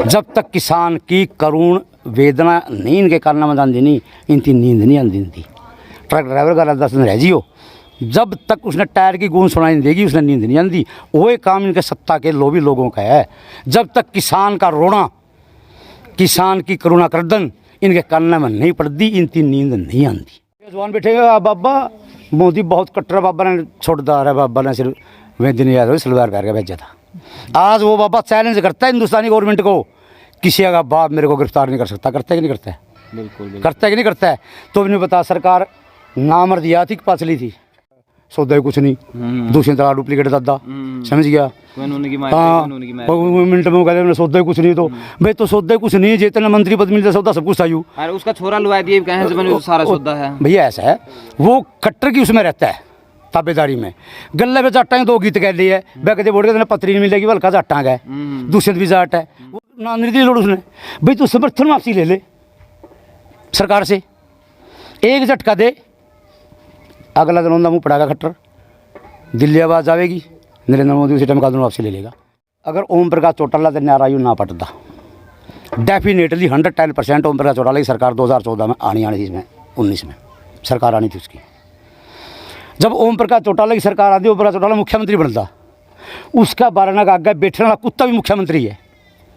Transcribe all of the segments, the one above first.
जब तक किसान की करुण वेदना नहीं इनके कान में आती नहीं, इनकी नींद नहीं आती इनकी। ट्रक ड्राइवर का 10 दिन रह जियो, जब तक उसने टायर की गूंज सुनाई नहीं देगी उसने नींद नहीं आती। वही काम इनके सत्ता के लोभी लोगों का है। जब तक किसान का रोना, किसान की करुणा करदन इनके कान में नहीं पड़ती, इनकी नींद नहीं आती। जवान बैठेगा बाबा मोदी बहुत कट्टर, बाबा ने छोड़दार है, बाबा ने सिर्फ वे दिन याद हो सलवार पहन के भेजा था। आज वो बाबा चैलेंज करता है हिंदुस्तानी गवर्नमेंट को, किसी का बाप मेरे को गिरफ्तार नहीं कर सकता। करता है कि नहीं करता है? बिल्कुल करता है कि नहीं करता है? तो भी नहीं बता, सरकार नामर्दिया थी पाचली थी, सौदा कुछ नहीं, दूसरी तरह डुप्लीकेट दादा, समझ गया? हाँ मिनट में कहते सौदा कुछ नहीं, तो भाई तो सौदा कुछ नहीं, जितना मंत्री पद मिलता सौदा सब कुछ था। अरे उसका छोरा लुआ दिए कहें सारा सौदा है भैया। ऐसा है वो कट्टर की उसमें रहता है ताबेदारी में। गले में जाटा दो गीत कह ली है, वह कहते बोल के पत्री नहीं मिलेगी, हल्का जाटा गया दूसरे भी जाट है, ना नहीं दी लोड़ उसने। भाई तू समर्थन वापसी ले ले सरकार से, एक झटका दे, अगला दिन मुँह पड़ागा खट्टर, दिल्ली आवाज आवेगी, नरेंद्र मोदी उसी टाइम कानून वापसी ले लेगा। अगर ओम प्रकाश चौटाला तो नारायु ना पटता, डेफिनेटली 110% ओम प्रकाश चौटाला की सरकार 2014 में आनी थी, इसमें 19 में सरकार आनी थी उसकी। जब ओम प्रकाश चौटाला की सरकार आती, ओम प्रकाश चौटाला मुख्यमंत्री बनता, उसका 12 का आगे बैठने वाला कुत्ता भी मुख्यमंत्री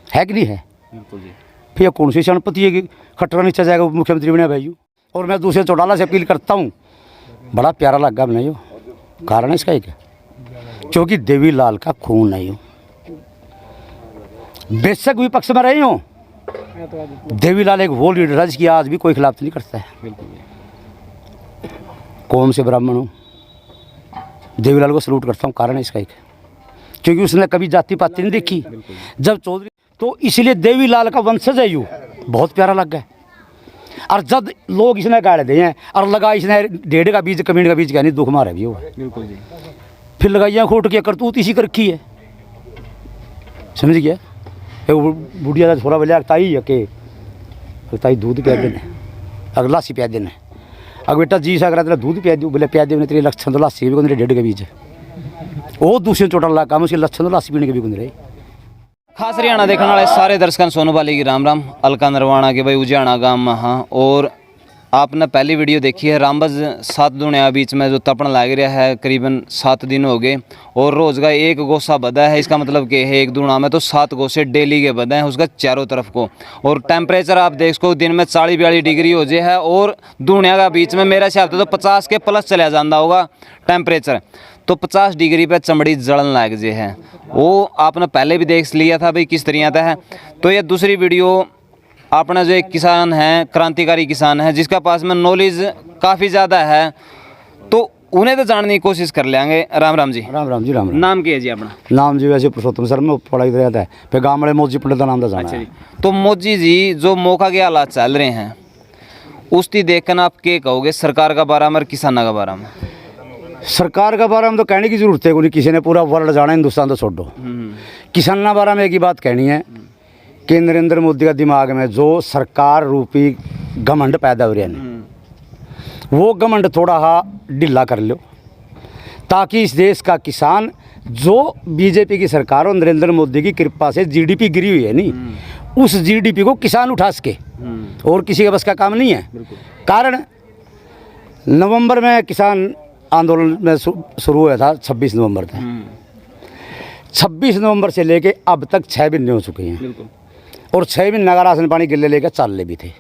है कि नहीं है? भैया कौन सी शरणपति है कि खट्टर नीचे जाएगा मुख्यमंत्री बने भाई। और मैं दूसरे चौटाला से अपील करता हूँ, बड़ा प्यारा लगा बनाई हो, कारण है इसका एक है, क्योंकि देवीलाल का खून नहीं हो। बेशक विपक्ष में रही हो, देवीलाल एक वो लीडर है जिसकी आज भी कोई खिलाफ नहीं करता है। कौम से ब्राह्मण हूँ, देवीलाल को सलूट करता हूँ, कारण है इसका एक, क्योंकि उसने कभी जाति पाति नहीं देखी। जब चौधरी, तो इसलिए देवीलाल का वंशज है यू, बहुत प्यारा लग गया। और जब लोग इसने गाड़ दिए हैं और लगा इसने 1.5 का बीज कमीन का बीज कहनी दुख मारे भी हो, बिल्कुल जी। फिर लगाइया खोट के करतूत इसी कर रखी है, समझ गया? बुढ़िया का छोरा बोलिया ताई है के ताई दूध पिया देने, अगर लासी पिया देने, अगर बेटा जी सा करा तेरा दूध पिया दू, बोले पिया दे तेरे लक्षण तो लासी भी को 1.5 का बीज है, वो दूसरे चोटा काम उसके लक्षण तो लासी पीने के भी को रहे। खास हरियाणा देखने वाले सारे दर्शकों सोनू बाली की राम राम। अलका नरवाणा के भाई उजियाना गांव में हाँ, और आपने पहली वीडियो देखी है रामबज 7 दुनिया बीच में जो तपन लाग रहा है, करीबन 7 दिन हो गए और रोज़ का 1 गोसा बदा है। इसका मतलब कि है 1 दूना में तो 7 गोसे डेली के बदे हैं उसका चारों तरफ को। और टेम्परेचर आप देख सको दिन में 40-42 डिग्री हो जाए है, और दुनिया का बीच में मेरा हिसाब तो 50 के प्लस चला जाता होगा टेम्परेचर। तो 50 डिग्री पे चमड़ी जलन लाग जे है, वो आपने पहले भी देख लिया था भाई किस तरह है। तो ये दूसरी वीडियो अपना जो एक किसान है, क्रांतिकारी किसान है, जिसका पास में नॉलेज काफ़ी ज़्यादा है, तो उन्हें तो जानने की कोशिश कर लेंगे। राम राम जी। राम राम जी। राम राम। नाम क्या है जी अपना? नाम जी वैसे पुरुषोत्तम सर में पढ़ाई रहता है, फिर गाँव वाले मोजी पंडित का नाम था जाना। अच्छा जी। तो मोदी जी जो मौका के हालात चल रहे हैं उसकी देखकर आप क्या कहोगे सरकार का बारे में और किसानों का बारे में? सरकार का बारे में तो कहने की जरूरत है कोई, किसी ने पूरा वर्ल्ड जाना, हिंदुस्तान तो छोड़ो। किसानों बारे में एक ही बात कहनी है कि नरेंद्र मोदी का दिमाग में जो सरकार रूपी घमंड पैदा हो रहा है, वो घमंड थोड़ा हा ढीला कर लो, ताकि इस देश का किसान, जो बीजेपी की सरकार और नरेंद्र मोदी की कृपा से जीडीपी गिरी हुई है नहीं, उस जीडीपी को किसान उठा सके, और किसी के बस का काम नहीं है। कारण नवंबर में किसान आंदोलन में शुरू हुआ था, 26 नवंबर तक। 26 नवंबर से लेके अब तक 6 महीने हो चुके हैं, और 6 महीने का राशन पानी गिल्ले लेकर चाले भी थे।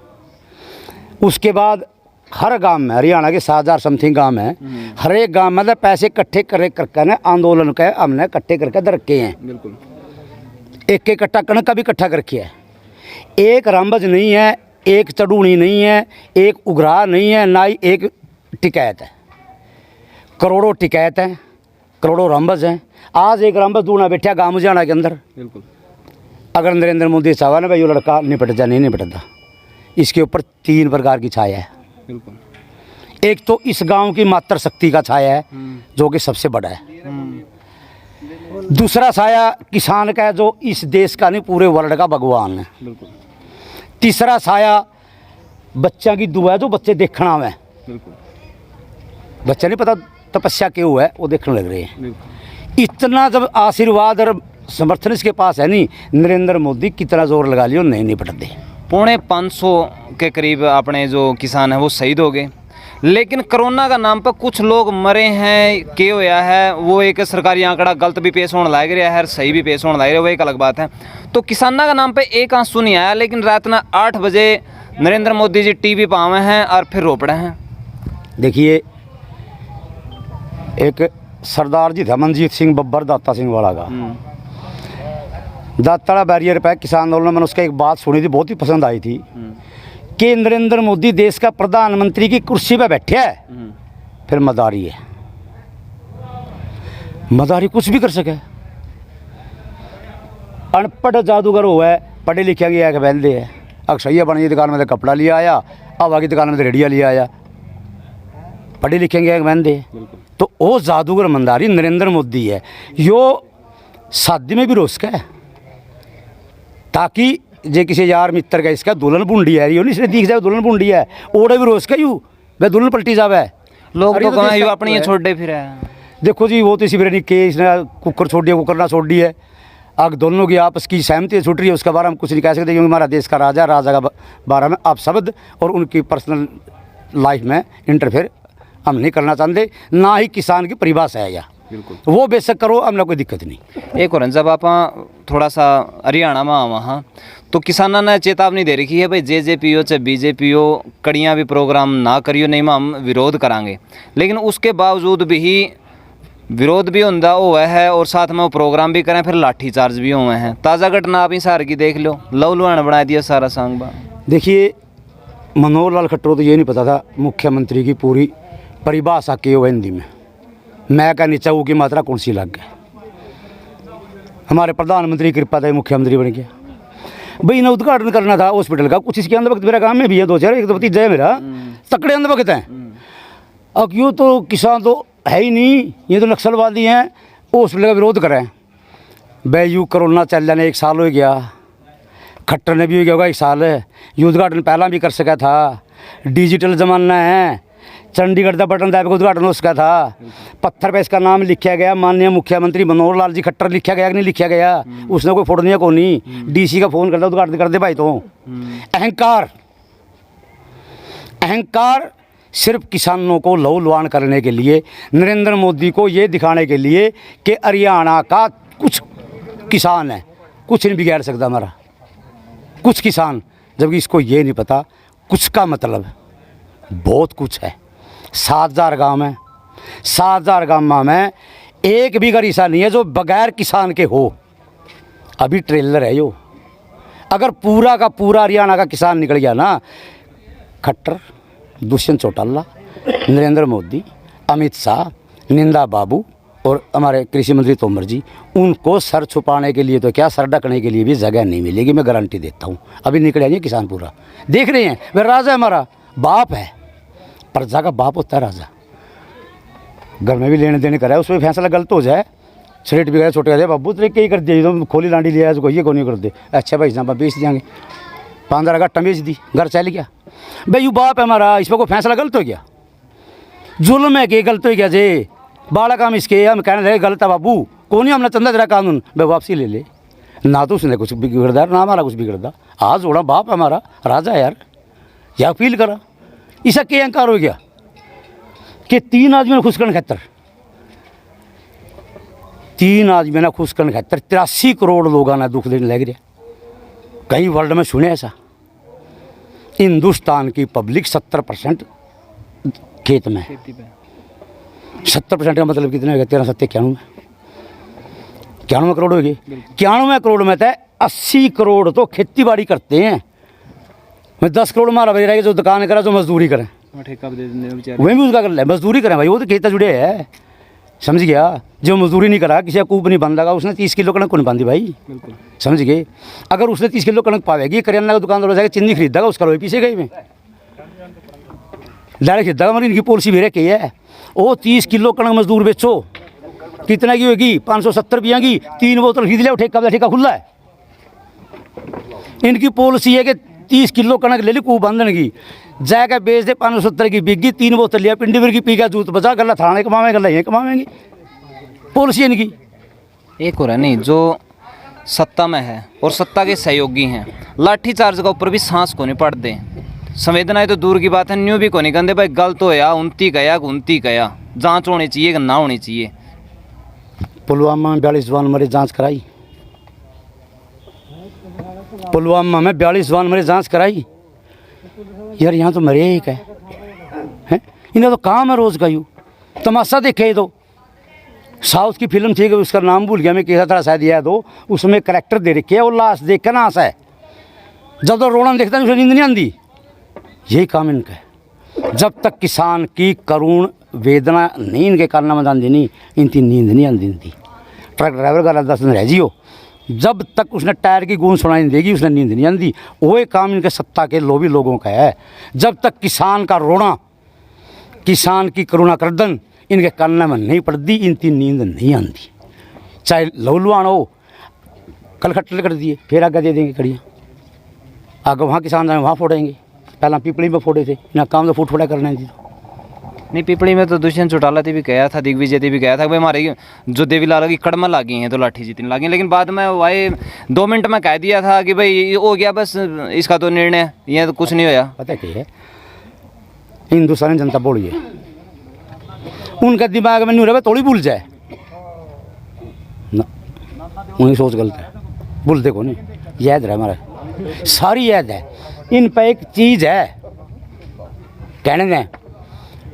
उसके बाद हर गांव में, हरियाणा के 7,000 समथिंग गांव है, हर एक गांव में पैसे इकट्ठे करके ना आंदोलन के हमने इकट्ठे करके दर रखे हैं। एक इकट्ठा कणक का भी इकट्ठा कर रखा है। एक रामबज नहीं है, एक चढ़ूनी नहीं है, एक उघरा नहीं है, ना ही एक टिकैत है, करोड़ों टिकैत हैं, करोड़ों रामबज हैं। आज एक रामबज दूना बैठा गाँव उजियाना के अंदर। अगर नरेंद्र मोदी चाहे ना भाई वो लड़का निपट जाए, नहीं निपटता। इसके ऊपर 3 प्रकार की छाया है। एक तो इस गांव की मातृ शक्ति का छाया है, जो कि सबसे बड़ा है। दूसरा छाया किसान का है, जो इस देश का नहीं पूरे वर्ल्ड का भगवान है। तीसरा छाया बच्चा की दुआ है, जो बच्चे देखना है। बच्चा नहीं पता तपस्या क्यों है, वो देखने लग रहे हैं। इतना जब आशीर्वाद और समर्थन इसके पास है नहीं। नरेंद्र मोदी कितना जोर लगा लियो नहीं निपटते। 550 के करीब अपने जो किसान हैं वो शहीद हो गए, लेकिन कोरोना का नाम पर कुछ लोग मरे हैं के होया है, वो एक सरकारी आंकड़ा गलत भी पेश होने लग रहा है, सही भी पेश होने लग रहा है, वो एक अलग बात है। तो किसाना का नाम पे एक आंसू नहीं आया, लेकिन रात ना 8 बजे नरेंद्र मोदी जी टीवी पर आवे हैं और फिर रो पड़े हैं। देखिए, एक सरदार जी था मनजीत सिंह बब्बर दाता सिंह वाला का, दाताड़ा बैरियर पे किसान आंदोलन, मैंने उसका एक बात सुनी थी, बहुत ही पसंद आई थी कि नरेंद्र मोदी देश का प्रधानमंत्री की कुर्सी पे बैठे है, फिर मदारी है, मदारी कुछ भी कर सके। अनपढ़ जादूगर हुआ है, पढ़े लिखे गया है, बहलदे है। अक्षैया बनी की दुकान में तो कपड़ा लिया आया, हवा की दुकान में तो रेडिया लिया आया, पढ़े लिखे गया बहलदे। तो वो जादूगर मंदारी नरेंद्र मोदी है। यो शादी में भी रोस का है, ताकि जे किसी यार मित्र का इसका दुल्हन बुंडी है, यो नहीं इसने दिख जाए दुल्हन बुंडी है, ओढ़े भी रोस का यू वह दुल्हन पलटी जावे। लोग तो कहाँ यू अपनी छोड़े फिर है। देखो जी, वो तो इसी नहीं के इसने कुकर छोड़ दिया, कुकर ना छोड़ दी है। अब दोनों की आपस की सहमति छूट रही है, उसके बारे में कुछ नहीं कह सकते, क्योंकि हमारा देश का राजा का बारे में आप शब्द और उनकी पर्सनल लाइफ में इंटरफेयर हम नहीं करना चाहते, ना ही किसान की परिभाषा है या बिल्कुल वो बेशक करो, हमने कोई दिक्कत नहीं। एक और जब आप थोड़ा सा हरियाणा में वहाँ तो किसाना ने चेतावनी दे रखी है भाई जेजेपी हो चाहे बीजेपी हो, कड़ियाँ भी प्रोग्राम ना करियो, नहीं में हम विरोध करांगे। लेकिन उसके बावजूद भी विरोध भी होता हुआ है और साथ में वो प्रोग्राम भी करें, फिर लाठी चार्ज भी हुए हैं। ताज़ा घटना आप ही सार की देख लो, लव लुहान बना दिया सारा सांग बा। देखिए, मनोहर लाल खट्टर तो ये नहीं पता था मुख्यमंत्री की पूरी परिभाषा के हो हिंदी में, मैं का नीचा की मात्रा कौन सी लग गई। हमारे प्रधानमंत्री की कृपा था मुख्यमंत्री बन गया। भाई इन्हें उद्घाटन करना था हॉस्पिटल का, कुछ इसके अंदर वक्त मेरा काम में भी है, 2 4 एक तो भतीजा है मेरा, तकड़े अंदर वक्त हैं। अब यूँ तो किसान तो है ही नहीं, ये तो नक्सलवादी हैं, हॉस्पिटल का विरोध करें। यू कोरोना चल जाने 1 साल हो गया, खट्टर ने भी हो गया होगा 1 साल, ये उद्घाटन पहला भी कर सका था। डिजिटल ज़माना है, चंडीगढ़ का बटन दाब का उद्घाटन उसका था, पत्थर पे इसका नाम लिखा गया, माननीय मुख्यमंत्री मनोहर लाल जी खट्टर लिखा गया कि नहीं लिखा गया, उसने कोई फोड़निया को नहीं, डीसी का फ़ोन करता उद्घाटन कर दे भाई। तो अहंकार, अहंकार सिर्फ किसानों को लहू लुहान करने के लिए, नरेंद्र मोदी को ये दिखाने के लिए कि हरियाणा का कुछ किसान है, कुछ नहीं बिगाड़ सकता हमारा कुछ किसान, जबकि इसको ये नहीं पता कुछ का मतलब बहुत कुछ है। 7000 गाँव में, 7000 गाँव में एक भी गरीसा नहीं है जो बगैर किसान के हो। अभी ट्रेलर है यो, अगर पूरा का पूरा हरियाणा का किसान निकल गया ना, खट्टर, दुष्यंत चौटाला, नरेंद्र मोदी, अमित शाह, निंदा बाबू और हमारे कृषि मंत्री तोमर जी, उनको सर छुपाने के लिए तो क्या, सर ढकने के लिए भी जगह नहीं मिलेगी, मैं गारंटी देता हूँ। अभी निकल आएंगे किसान पूरा, देख रहे हैं वह राजा हमारा बाप है, प्रजा का बाप होता है राजा। घर में भी लेने देने कराए, उसमें फैसला गलत हो जाए, छेट भी गए छोटे गए, बाबू तेरे कई कर दिए, तो खोली लांडी लिया तो कोई नहीं कर दे, अच्छा भाई साहब बेच देंगे, 15 घट्टा बेच दी, घर चल गया। भाई यू बाप है हमारा, इस पर कोई फैसला गलत हो गया, जुल्म है कि गलत हो गया जे बाला काम इसके, हम कहने लगे गलत है बाबू, कौन ही हमने चंदा तेरा कानून, भाई वापसी ले ले ना, तो उसने कुछ बिगड़दा ना हमारा कुछ बिगड़दा, आज जोड़ा बाप है हमारा राजा यार, या अपील करा। इसका क्या अहंकार हो गया कि 3 आदमी ने खुश करने खातर, 3 आदमी ने खुश करने खातर 83 करोड़ लोगों ने दुख देने लग रहा। कहीं वर्ल्ड में सुने ऐसा? हिंदुस्तान की पब्लिक 70% खेत में, 70% का मतलब कितना हो गया, 13 7 91 करोड़ हो गए। 91 करोड़ में था 80 करोड़ तो खेती बाड़ी करते हैं, मैं 10 करोड़ मारा भाई रहेगा जो दुकान करा, जो मजदूरी करें, ठेका भी दे देंगे बेचारे, वही भी उसका कर ले, मजदूरी करें भाई, वो तो खेता जुड़े है, समझ गया। जो मजदूरी नहीं करा, किसी का कूप नहीं बांधा, उसने 30 किलो कणक को नहीं बांधी भाई, बिल्कुल समझ गए। अगर उसने 30 किलो कणक पावेगी, करियाना का दुकानदार जाएगा चीनी खरीदेगा, उसका लोही पीछे गई में डायरेक्ट खरीदेगा, मगर इनकी पॉलिसी भी रखी है, वो 30 किलो कणक मजदूर बेचो, कितना की होगी, 570 रुपया की 3 बोतल खरीद ले, ठेका ठेका खुला है। इनकी पॉलिसी है कि 30 किलो कणक ले ली कूप बांधने की, जाकर बेच दे, 570 की बिक गई, 3 बोतल लिया, पिंडी भर की पी का जूत बचा, गला थाने कमावे, गला ये कमावेंगे, पॉलिसी इनकी। एक और है नहीं, जो सत्ता में है और सत्ता के सहयोगी हैं, लाठी चार्ज का ऊपर भी सांस को नहीं पड़ते, संवेदनाएं तो दूर की बात है, न्यू भी को नहीं कहते भाई गलत होया उनती कया जांच होनी चाहिए कि ना होनी चाहिए। पुलवामा में 42 जवान मरे, जांच कराई? पुलवामा में 42 जवान मरे, जांच कराई? यार यहाँ तो मरे एक है, इन्हें तो काम है रोज का यूँ तमाशा देखे। तो साउथ की फिल्म थी, उसका नाम भूल गया मैं, कैसा था शायद याद हो, उसमें करैक्टर दे रखे है और लाश देख कर ना हंसा है, जब तो रोना देखता है उसे नींद नहीं आती। यही काम इनका है। जब तक किसान की करुण वेदना नहीं इनके कान में आती नहीं, इनकी नींद नहीं आती। इनकी ट्रक ड्राइवर का 10 दिन रह जियो, जब तक उसने टायर की गूंज सुनाई नहीं देगी उसने नींद नहीं आती। वही काम इनके सत्ता के लोभी लोगों का है। जब तक किसान का रोना, किसान की करुणा करदन इनके कान में नहीं पड़ती, इनकी नींद नहीं आती। चाहे लहूलुहान हो, कल खट्टे कर दिए, फिर आगे दे देंगे कड़ियाँ, आगे वहाँ किसान जाए वहाँ फोड़ेंगे। पहला पीपली में फोड़े थे, यहाँ काम तो फूट फोड़ा करना थी। नहीं, पिपड़ी में तो दुष्यंत चौटाला थी भी गया था, दिग्विजय थी भी गया था भाई हमारे जो देवीलाल की कड़मा लागी हैं तो लाठी जितनी लागी, लेकिन बाद में वाई 2 मिनट में कह दिया था कि भाई हो गया बस, इसका तो निर्णय ये तो कुछ नहीं होया। पता क्या है, हिंदुस्तानी जनता बोली है, उनका दिमाग में नहीं रहे थोड़ी भूल जाए ना, उनकी सोच गलत है, भूल देखो नहीं, याद रहे हमारा, सारी याद है। इन पर एक चीज़ है कहने दें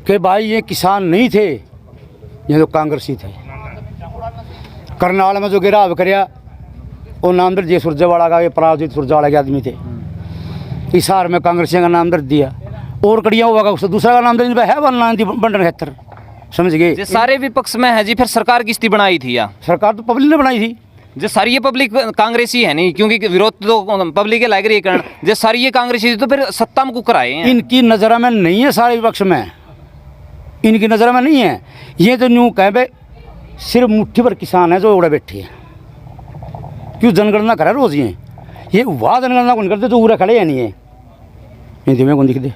कि भाई ये किसान नहीं थे, ये तो कांग्रेसी थे। करनाल में जो गिराव कराया वो नामदर जय सुरजेवाला का, ये पराजित सुरजेवाला के आदमी थे। हिसार में कांग्रेसियों का नाम दर्ज दिया, और कड़िया हुआ उससे दूसरा का नाम दर्ज है बंडन खैतर, समझ गए? जो सारे विपक्ष में है जी, फिर सरकार किसकी बनाई थी या सरकार तो पब्लिक ने बनाई थी। जो सारी ये पब्लिक कांग्रेसी है नहीं, क्योंकि विरोध तो पब्लिक के लायक रही है। जो सारी ये कांग्रेसी थी तो फिर सत्ता में कुकर आए हैं। इनकी नज़र में नहीं है सारे विपक्ष में, इनकी नज़र में नहीं है। ये तो न्यू कह भाई सिर्फ मुट्ठी भर किसान है जो उड़े बैठे हैं, क्यों जनगणना करे रोज ये वह जनगणना कौन करते जो उड़े खड़े हैं नहीं है, इनती में कौन दिखते,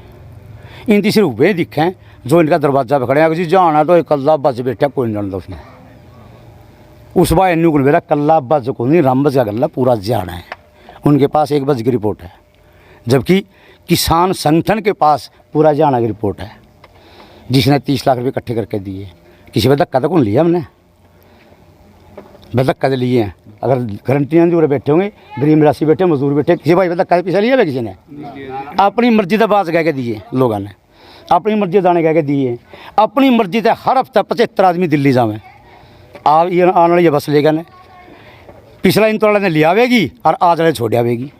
इनती सिर्फ वे दिखें जो इनका दरवाजा पे खड़े हैं। किसी जाना तो कल्ला बच बैठा कोई नहीं जानता उसने, उस बार न्यू को मेरा कल्ला बज को नहीं, रामबज का गल्ला पूरा जाना है। उनके पास 1 बज की रिपोर्ट है, जबकि किसान संगठन के पास पूरा जाना की रिपोर्ट है, जिसने 30 लाख रुपये इकट्ठे करके दिए। किसी पर धक्का तो कौन लिया हमने, धक्का तो लिए हैं। अगर गारंटी नहीं पूरे बैठे होंगे, गरीब राशि बैठे, मजदूर बैठे, किसी भाई धक्का पैसा लिया है किसी ने? अपनी मर्जी का बात कह के दिए लोगों ने, अपनी मर्जी दाने कह के दिए, अपनी मर्जी से हर हफ्ता 75 आदमी दिल्ली जावे। आप ये आने वाली बस लेकर ने पिछला इन तो ने लिया आवेगी और आज वाले छोड़ आवेगी।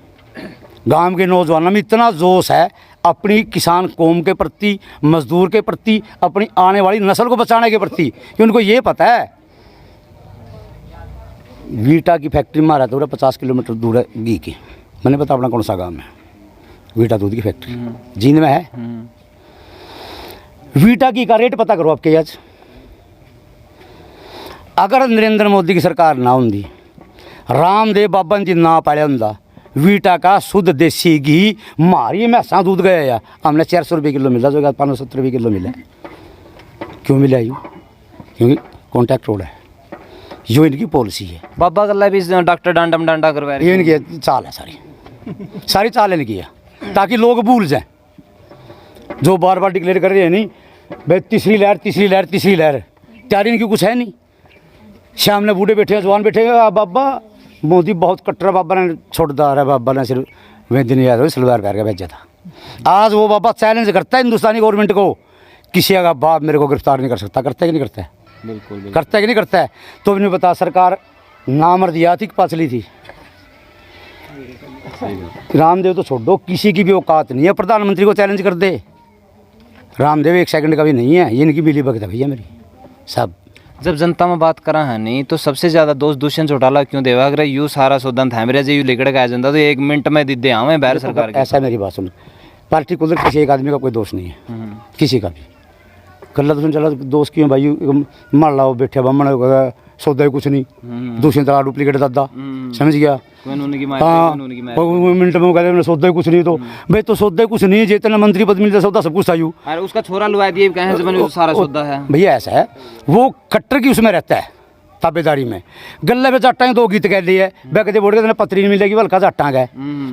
गांव के नौजवानों में इतना जोश है अपनी किसान कौम के प्रति, मजदूर के प्रति, अपनी आने वाली नस्ल को बचाने के प्रति, कि उनको ये पता है वीटा की फैक्ट्री में रहता है 50 किलोमीटर दूर है घी की, मैंने पता अपना कौन सा गांव है, वीटा दूध की फैक्ट्री जींद में है। वीटा की का रेट पता करो आपके आज, अगर नरेंद्र मोदी की सरकार ना होंगी, रामदेव बाबा जी ना पाया होंगे, वीटा का शुद्ध देसी घी मारी मैसा दूध गया या हमने 400 रुपये किलो मिला, जो 570 रुपये किलो मिला। क्यों मिला यूँ? क्योंकि कॉन्टैक्ट रोड है, यो इनकी पॉलिसी है। बाबा गल्ला भी डॉक्टर डांडा करवा रहे, ये इनकी चाल है, सारी चाल इनकी है, ताकि लोग भूल जाएं। जो बार बार डिक्लेयर कर रहे हैं नहीं भाई तीसरी लहर, तैयारी इनकी कुछ है नहीं। सामने बूढ़े बैठे, जवान बैठे, बाबा मोदी बहुत कट्टर, बाबा ने छोड़दार है, बाबा ने सिर्फ वे दिन याद हो सलवार पहन के भेजा था। आज वो बाबा चैलेंज करता है हिंदुस्तानी गवर्नमेंट को, किसी का बाप मेरे को गिरफ्तार नहीं कर सकता। करता है कि नहीं करता है? बिल्कुल करता है कि नहीं करता है? तो भी नहीं बता, सरकार नामर्दियात ही पाचली थी। रामदेव तो छोड़ दो, किसी की भी औकात नहीं है प्रधानमंत्री को चैलेंज कर दे। रामदेव 1 सेकंड का भी नहीं है, ये इनकी बिली भगत है भैया मेरी सब। जब जनता में बात करा है नहीं तो सबसे ज़्यादा दोस्त दुष्यंत चौटाला क्यों देवा? अगर यू सारा सौदा थैमरे से यू लेकर के आ जाता तो 1 मिनट में दे हमें बैर सरकार की। ऐसा मेरी बात सुन, पार्टिकुलर किसी एक आदमी का कोई दोष नहीं है, किसी का भी। कल्ला तो सुन चला दोस्त क्यों भाई, मान लाओ बैठे बमन सौदा ही कुछ नहीं, दूसरी तरह डुप्लीकेट दादा, समझ गया? हाँ, मिनट में कहते सौदा ही कुछ नहीं, तो भाई तो सौदा ही कुछ नहीं, जितना मंत्री पद मिलता सौदा सब कुछ था यू। उसका छोरा लुआ दिए सारा सौदा है भैया। ऐसा है, वो कट्टर की उसमें रहता है, ताबेदारी में गले में जाटा दो गीत कह लिए वह कहते बोल के पत्री नहीं मिलेगी हल्का जाटा का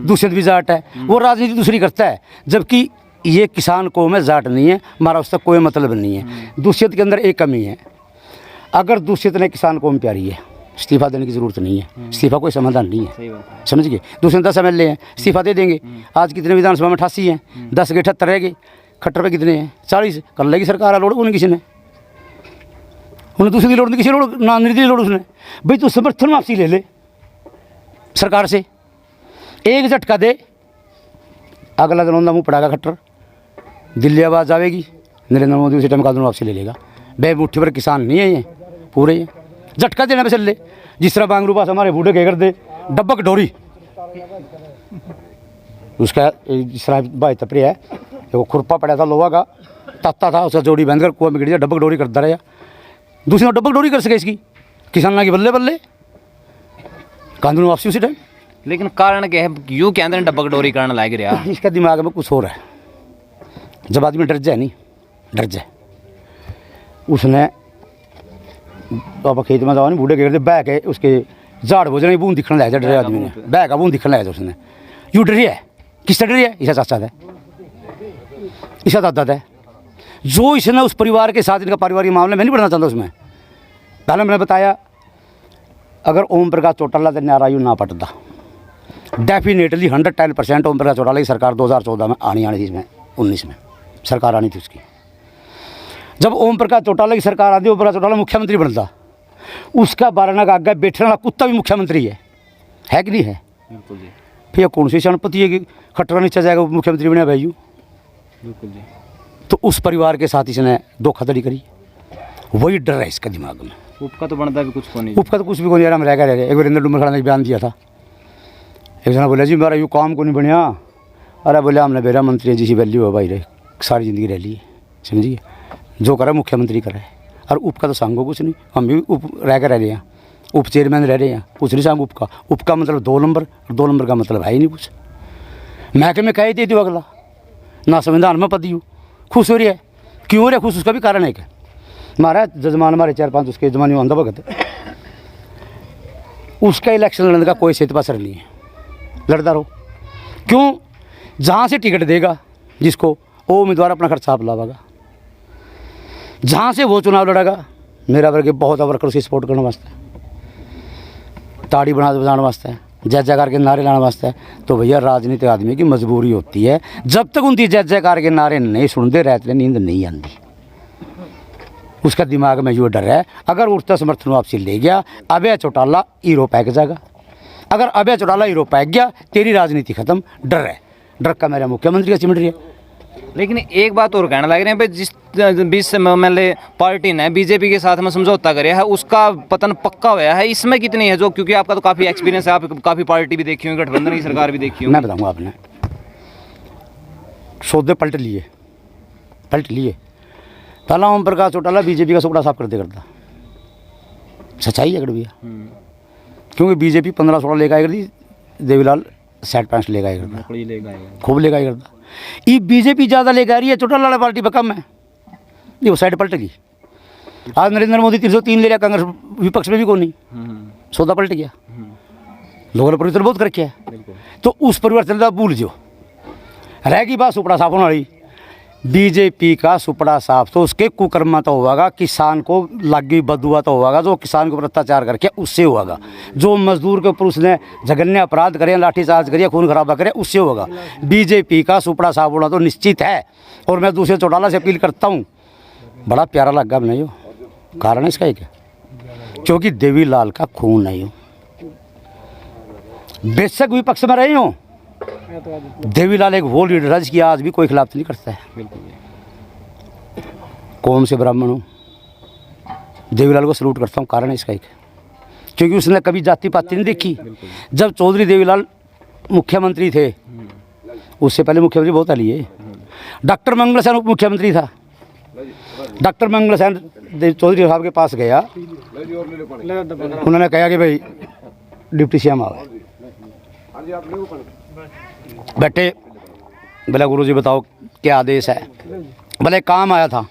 दूसरे भी जाट है वो राजनीति दूसरी करता है, जबकि ये किसान को में जाट नहीं है, हमारा उससे कोई मतलब नहीं है। दूसरियत के अंदर एक कमी है, अगर दूसरियत ने किसान कौम प्यारी है इस्तीफा देने की ज़रूरत नहीं है, इस्तीफा कोई समाधान नहीं है, समझ गए। दूसरे 10 MLA हैं इस्तीफा दे देंगे, आज कितने विधानसभा में 88 हैं, 10 के 78 रह गए, खट्टर पे कितने हैं 40, कर लेगी सरकार लोड उन्हें किसी ने, उन्हें दूसरी की लोड़ नहीं, किसी लोड़ ना नीति लोड़ उसने, भाई तू समर्थन वापसी ले ले सरकार से, एक झटका दे अगला दिन उनका मुँह पड़ागा खट्टर, दिल्ली आवाज़ आवेगी, नरेंद्र मोदी उसी टाइम कानून वापसी ले लेगा। बे मुट्ठी पर किसान नहीं है ये पूरे ये झटका देने पे चल ले, जिस तरह बांगरू पास हमारे बूढ़े कह कर दे डब्बक डोरी उसका जिस तरह भाई तपरी है वो खुरपा पड़ा था लोहा का तत्ता था, उसका जोड़ी बांध कर कुआ में गिर दिया, डब्बक डोरी करता रहा। दूसरी डब्बक डोरी कर सके इसकी किसान की बल्ले बल्ले कानून वापसी उसी टाइम। लेकिन कारण क्या है, यूँ क्या अंदर डब्बक डोरी करने लाग रहा है? इसका दिमाग में कुछ हो रहा है, जब आदमी डर जाए नहीं डर जाए, उसने तो खेत में जाओ नहीं बूढ़े कहते बह के उसके झाड़ भोजन बूंद दिखने लगा डरे आदमी ने, बह का बूंद दिखने लगा उसने, यूँ डरिया है किससे डरिया है, इसका चाचा था इसका दादा था, जो इसने उस परिवार के साथ इनका पारिवारिक मामला में नहीं पढ़ना चाहता उसमें। पहले मैंने बताया अगर ओम प्रकाश चौटाला तो नारायण ना पटता डेफिनेटली 110% ओम प्रकाश चौटाला की सरकार 2014 में आनी थी, इसमें 19 में सरकार आनी थी उसकी। जब ओम प्रकाश चौटाला की सरकार आती ओम प्रकाश चौटाला मुख्यमंत्री बनता, उसका 12 का आगे बैठने वाला कुत्ता भी मुख्यमंत्री है कि नहीं है? बिल्कुल जी। फिर कौन सी शानपति है कि खट्टर नीचे जाएगा मुख्यमंत्री बने भाई? बिल्कुल जी। तो उस परिवार के साथ इसने धोखाधड़ी करी, वही डर है इसका दिमाग में। उपका तो बनता भी कुछ को नहीं, उपका तो कुछ भी को नहीं, हम रह गए। एक वीरेंद्र डूमर खड़ा ने बयान दिया था, एक जना बोला जी मेरा यूँ काम को नहीं बनया, अरे बोले हमने मेरा मंत्री जिसी वैल्यू है भाई रे सारी ज़िंदगी रह ली है, समझिए जो करे मुख्यमंत्री करे, और उप का तो सांगो कुछ नहीं, हम भी उप रह कर रह रहे हैं, उप चेयरमैन रह रहे हैं, कुछ नहीं सांग उप का मतलब 2 नंबर, और 2 नंबर का मतलब है ही नहीं कुछ। महकमे में कह दे दो अगला ना संविधान में पदी हो, खुश हो रही है, क्यों हो रहा है खुश, उसका भी कारण है क्या? हमारा जजमान हमारे 4-5 उसके जमाने में अंधा भगत उसका इलेक्शन लड़ने का कोई सेतपा सर नहीं है, लड़ता रहो। क्यों? जहाँ से टिकट देगा जिसको वो उम्मीदवार अपना खर्चा आप लावेगा, जहाँ से वो चुनाव लड़ेगा मेरा वर्ग बहुत वर्कर उसे सपोर्ट करने वास्ते, ताड़ी बजाने वास्ते, जय जयकार के नारे लाने वास्ते। तो भैया राजनीतिक आदमी की मजबूरी होती है, जब तक उनकी जय जयकार के नारे नहीं सुनते रहते नींद नहीं आती, उसका दिमाग में यो डर है अगर उड़ता समर्थन वापसी ले गया अभय चौटाला हीरो पैक जाएगा, अगर अभय चौटाला हीरो पैक गया तेरी राजनीति खत्म। डर है, डर का मेरा मुख्यमंत्री का चिमट रही है। लेकिन एक बात और कहने लग रहे हैं भाई, जिस 20 MLA पार्टी ने बीजेपी के साथ में समझौता कराया है उसका पतन पक्का हुआ है, इसमें कितनी है? जो क्योंकि आपका तो काफ़ी एक्सपीरियंस है, आप काफ़ी पार्टी भी देखी होगी, गठबंधन की सरकार भी देखी होगी। मैं बताऊँगा, आपने सौदे पलट लिए। पहला ओम प्रकाश चौटाला बीजेपी का सुपड़ा साफ करते करता, सच्चाई है भैया, क्योंकि बीजेपी 15-16 लेकर आई करती, देवीलाल 60-65 लेकर आई करता, खूब लेकर आई करता। ये बीजेपी ज़्यादा लेकर आ रही है, चौटाला वाला पार्टी पर कम है, ये वो साइड पलट गई। आज नरेंद्र मोदी 303 ले लिया, कांग्रेस विपक्ष में भी कोई नहीं, सौदा पलट गया, लोगों ने परिवर्तन बहुत करके है। तो उस परिवर्तन का भूल जो रहेगी बात सुपड़ा साफ होने वाली, बीजेपी का सुपड़ा साफ तो उसके कुकर्मा तो होगा, किसान को लागी बदुआ तो होगा, जो किसान के ऊपर अत्याचार करके उससे होगा, जो मजदूर के ऊपर उसने जघन्य अपराध करे, लाठीचार्ज करिए, खून खराबा करे, उससे होगा। बीजेपी का सुपड़ा साफ होना तो निश्चित है। और मैं दूसरे चौटाला से अपील करता हूँ, बड़ा प्यारा लगा नहीं हो, कारण है इसका एक है क्योंकि देवीलाल का खून नहीं हो, बेशक विपक्ष में रही हो, देवीलाल एक वो लीडर है जिसकी आज भी कोई खिलाफ नहीं करता है। कौम से ब्राह्मण हूँ, देवीलाल को सलूट करता हूँ, कारण है इसका एक, क्योंकि उसने कभी जाति पाति नहीं देखी। जब चौधरी देवीलाल मुख्यमंत्री थे, उससे पहले मुख्यमंत्री बहुत लिए, डॉक्टर मंगल सेन उप मुख्यमंत्री था, डॉक्टर मंगल सेन चौधरी साहब के पास गया, उन्होंने कहा कि भाई डिप्टी सीएम आओ, बैठे, बोला गुरुजी बताओ क्या आदेश है? भले काम आया था,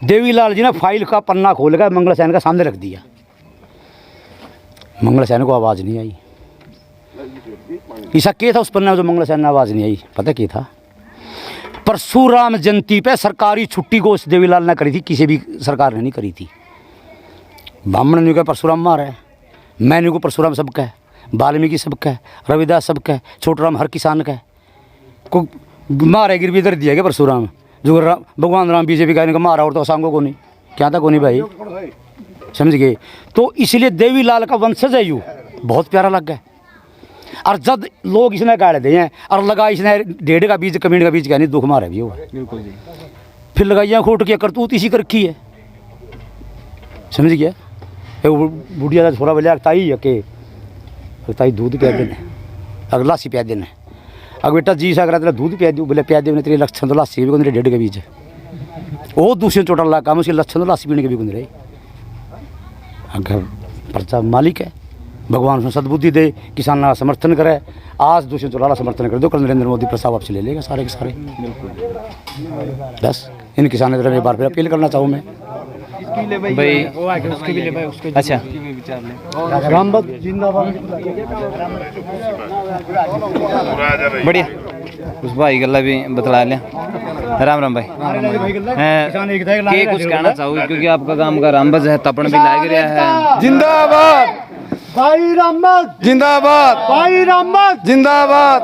देवीलाल जी ने फाइल का पन्ना खोल कर मंगल सेन का सामने रख दिया, मंगल सैन को आवाज़ नहीं आई। ऐसा क्या था उस पन्ने में जो मंगल सैन ने आवाज़ नहीं आई? पता क्या था? परशुराम जयंती पे सरकारी छुट्टी को उस देवीलाल ने करी थी, किसी भी सरकार ने नहीं करी थी। ब्राह्मण ने कहा परशुराम मार है, मैंने को परशुराम सबका है, वाल्मीकि सबका है, रविदास सबका है, छोटराम हर किसान का है। को मारे गिर भी इधर दिया गया परशुराम, जो भगवान राम बीजेपी का इनका मारा और तो शाम को नहीं क्या था को नहीं भाई, समझ गए? तो इसलिए देवीलाल का वंशज है यू बहुत प्यारा लग गया। और जब लोग इसने गाड़ दिए हैं और लगा इसने डेढ़ का बीज कमीण का बीज क्या नहीं दुख मारे भी हुआ, बिल्कुल जी। फिर लगाइया खोट के करतूत इसी कर रखी है, समझ गया? बुढ़िया का थोड़ा बोलिया ताई है कि ताई दूध पिया देना, अगर लासी पिया देना, अगर बेटा जी सा करा तेरा दूध पिया दू, बोले पिया दे तेरे लक्षण तो लासी भी गुंदरे डेढ़ के बीज वो दूसरे चोटा ला काम उसके लक्षण तो लासी पीने के भी गुंदरे। अगर पर्चा मालिक है, भगवान उसमें सद्बुद्धि दे, किसान का समर्थन करे, आज दूसरे चोला समर्थन कर दो, कल नरेंद्र मोदी प्रस्ताव आपसे ले लेगा सारे के सारे। बस इन किसानों की तरफ एक बार फिर अपील करना चाहूँ मैं भाई। अच्छा बढ़िया, उस भाई गल्ला भी बतला लिया। राम राम भाई, के कुछ कहना चाहोगे क्योंकि आपका काम का रामबज है, तपन भी लाग रहा है। जिंदाबाद भाई रामबज, जिंदाबाद भाई रामबज, जिंदाबाद।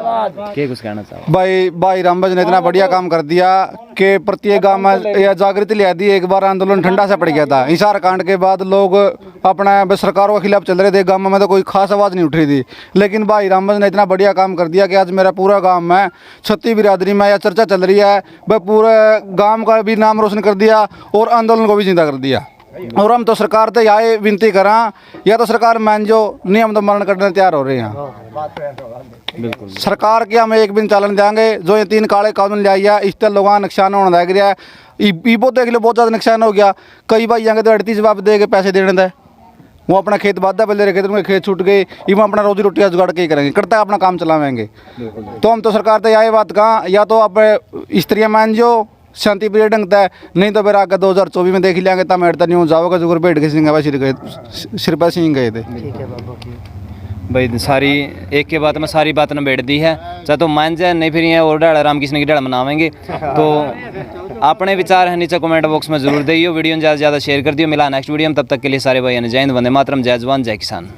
के कुछ कहना चाहो? भाई रामबज ने इतना बढ़िया काम कर दिया कि प्रत्येक गांव में यह जागृति ले दी। एक बार आंदोलन ठंडा से पड़ गया था, हिसार कांड के बाद लोग अपना सरकारों के खिलाफ चल रहे थे, गांव में तो कोई खास आवाज़ नहीं उठ रही थी। लेकिन भाई रामबज ने इतना बढ़िया काम कर दिया कि आज मेरा पूरा गाँव में छत्ती बिरादरी में यह चर्चा चल रही है, वह पूरे गाँव का भी नाम रोशन कर दिया और आंदोलन को भी जिंदा कर दिया। और हम तो सरकार से यह विनती करा, या तो सरकार मान जो नियम तो मरण करने तैयार हो रहे हैं। बिल्कुल सरकार के हम एक बिन चालन देंगे, जो ये 3 काले कानून ले आया इससे लोगों का नुकसान होने लग रहा है। ईबो देख लो बहुत ज़्यादा नुकसान हो गया। कई भाई आएंगे तो 38 जवाब दे के पैसे देने दे, वो अपना खेत बाधा पहले रखे थे, खेत छूट गए, ये अपना रोजी रोटी जुगाड़ के ही करेंगे, करता है अपना काम चलावेंगे। तो हम तो सरकार से यही बात कहा, या तो आप स्त्रियाँ मान जो शांति प्रिय ढंग है, नहीं तो फिर आगे 2024 में देख लेंगे, तब मेड़ता नहीं हो जाओगे जुगर बैठ के सिंह सिर पर सिंह गए थे। भाई सारी एक के बाद में सारी बात न बैठ दी है, चाहे तो मान जाए नहीं फिर यहाँ और डाल राम कृष्ण की डाल मनावेंगे। तो अपने विचार है नीचे कमेंट बॉक्स में जरूर दियो, वीडियो ज़्यादा से ज़्यादा शेयर कर दियो। मिला नेक्स्ट वीडियो में, तब तक के लिए सारे भाई जय हिंद, वंदे मातरम, जय जवान जय किसान।